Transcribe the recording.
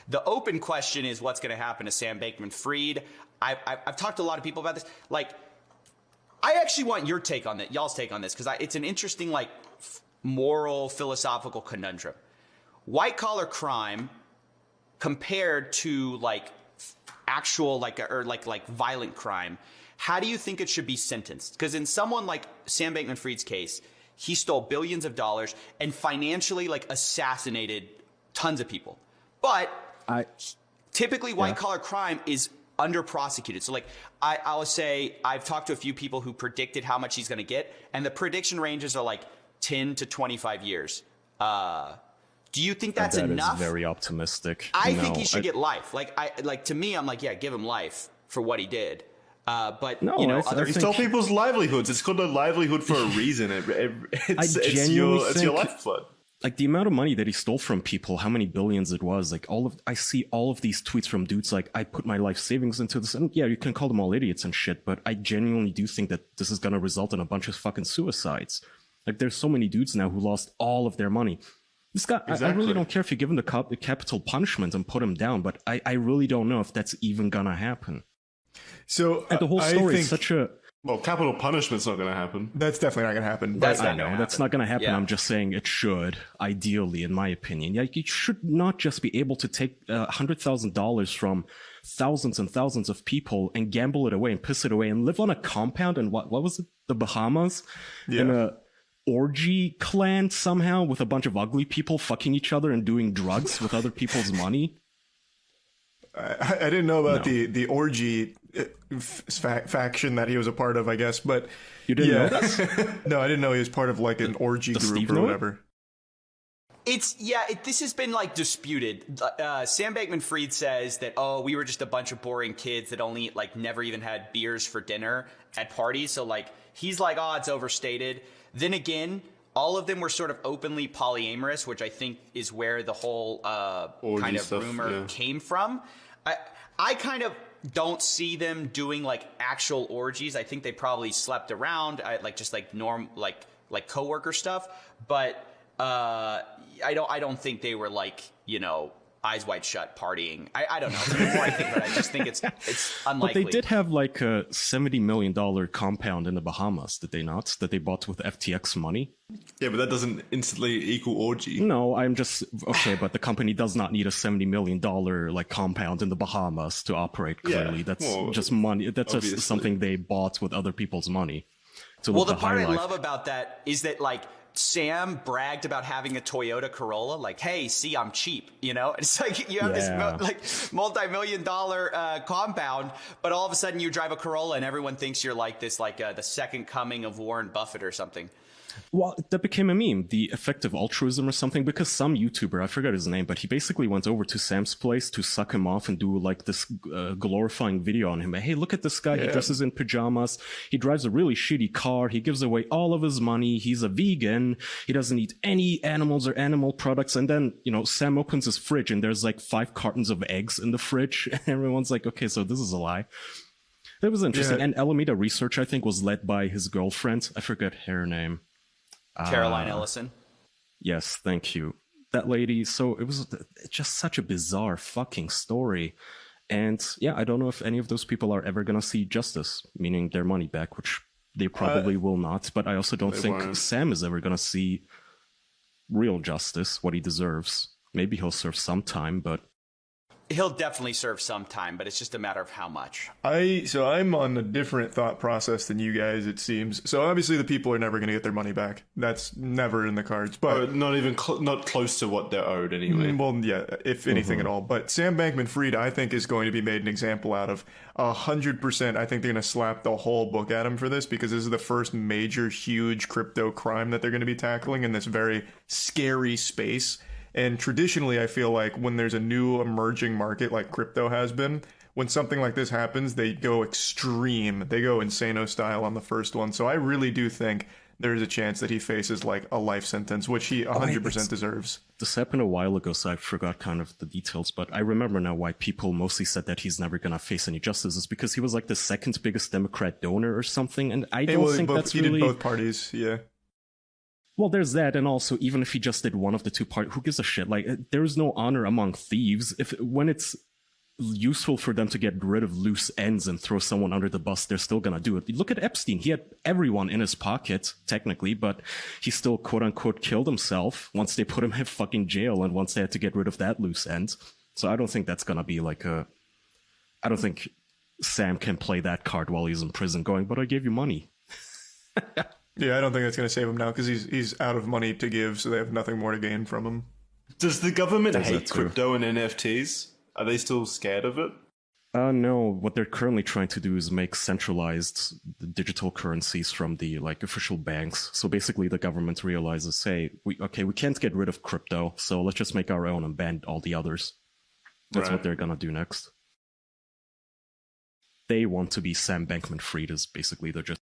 The open question is what's going to happen to Sam Bankman Freed. I've talked to a lot of people about this. Like, I actually want your take on that, y'all's take on this, because it's an interesting, like, moral, philosophical conundrum. White collar crime compared to like actual like violent crime. How do you think it should be sentenced? Because in someone like Sam Bankman Freed's case, he stole billions of dollars and financially like assassinated tons of people. But typically white collar crime is under prosecuted. So like I would say I've talked to a few people who predicted how much he's going to get, and the prediction ranges are like 10 to 25 years. Do you think that's enough? That is very optimistic. I think he should get life. Like to me, I'm like, yeah, give him life for what he did. But no, you know, he stole people's livelihoods. It's called a livelihood for a reason. It's your lifeblood. Like the amount of money that he stole from people, how many billions it was, like I see all of these tweets from dudes like, I put my life savings into this. And yeah, you can call them all idiots and shit, but I genuinely do think that this is going to result in a bunch of fucking suicides. Like there's so many dudes now who lost all of their money. This guy, exactly. I really don't care if you give him the capital punishment and put him down, but I really don't know if that's even going to happen. So and the whole story is such a... Well, capital punishment's not going to happen. That's definitely not going to happen. That's not going to happen. Yeah. I'm just saying it should, ideally, in my opinion. Yeah, you should not just be able to take $100,000 from thousands and thousands of people and gamble it away and piss it away and live on a compound in what was it? The Bahamas? Yeah. In a orgy clan somehow with a bunch of ugly people fucking each other and doing drugs with other people's money. I didn't know about the orgy faction that he was a part of, I guess, but you didn't know that? No, I didn't know he was part of like an orgy group Steve or whatever. This has been like disputed. Sam Bankman Freed says that, we were just a bunch of boring kids that only like never even had beers for dinner at parties. So like, he's like, it's overstated. Then again, all of them were sort of openly polyamorous, which I think is where the whole kind of rumor came from. I kind of don't see them doing like actual orgies. I think they probably slept around, like coworker stuff. But I don't think they were like, you know, eyes wide shut partying. I don't know. The more I think about it, I just think it's unlikely. But they did have like a $70 million compound in the Bahamas, did they not? That they bought with FTX money? Yeah, but that doesn't instantly equal orgy. No, I'm just... Okay, but the company does not need a $70 million like compound in the Bahamas to operate, clearly. That's just money. That's just something they bought with other people's money. The part I love about that is that like Sam bragged about having a Toyota Corolla, like, hey, see, I'm cheap, you know? It's like you have this like multi-million-dollar compound, but all of a sudden you drive a Corolla and everyone thinks you're like this, like the second coming of Warren Buffett or something. Well, that became a meme, the effective altruism or something, because some YouTuber, I forgot his name, but he basically went over to Sam's place to suck him off and do like this glorifying video on him. Hey, look at this guy. He dresses in pajamas. He drives a really shitty car. He gives away all of his money. He's a vegan. He doesn't eat any animals or animal products. And then, you know, Sam opens his fridge and there's like 5 cartons of eggs in the fridge. And everyone's like, okay, so this is a lie. That was interesting. And Alameda Research, I think, was led by his girlfriend. I forget her name. Caroline Ellison. Yes, thank you. That lady. So it was just such a bizarre fucking story. And yeah, I don't know if any of those people are ever going to see justice, meaning their money back, which they probably will not. But I also don't think Sam is ever going to see real justice, what he deserves. Maybe he'll serve some time, but... He'll definitely serve some time, but it's just a matter of how much. So I'm on a different thought process than you guys, it seems. So obviously the people are never going to get their money back. That's never in the cards. But not even not close to what they're owed anyway. Well, yeah, if anything at all. But Sam Bankman Freed, I think, is going to be made an example out of 100%. I think they're going to slap the whole book at him for this, because this is the first major, huge crypto crime that they're going to be tackling in this very scary space. And traditionally, I feel like when there's a new emerging market like crypto has been, when something like this happens, they go extreme. They go Insano style on the first one. So I really do think there's a chance that he faces like a life sentence, which he 100% deserves. This happened a while ago, so I forgot kind of the details. But I remember now why people mostly said that he's never going to face any justice is because he was like the second biggest Democrat donor or something. And I don't think that's he really... did both parties, yeah. Well, there's that, and also, even if he just did one of the two parts, who gives a shit? Like, there is no honor among thieves. When it's useful for them to get rid of loose ends and throw someone under the bus, they're still gonna do it. Look at Epstein. He had everyone in his pocket, technically, but he still, quote-unquote, killed himself once they put him in fucking jail and once they had to get rid of that loose end. So I don't think that's gonna be like a... I don't think Sam can play that card while he's in prison going, but I gave you money. Yeah, I don't think that's going to save him now because he's out of money to give, so they have nothing more to gain from him. Does the government hate crypto and NFTs? Are they still scared of it? No. What they're currently trying to do is make centralized digital currencies from the official banks. So basically, the government realizes, hey, we can't get rid of crypto, so let's just make our own and ban all the others. That's what they're gonna do next. They want to be Sam Bankman Freed is basically the gist.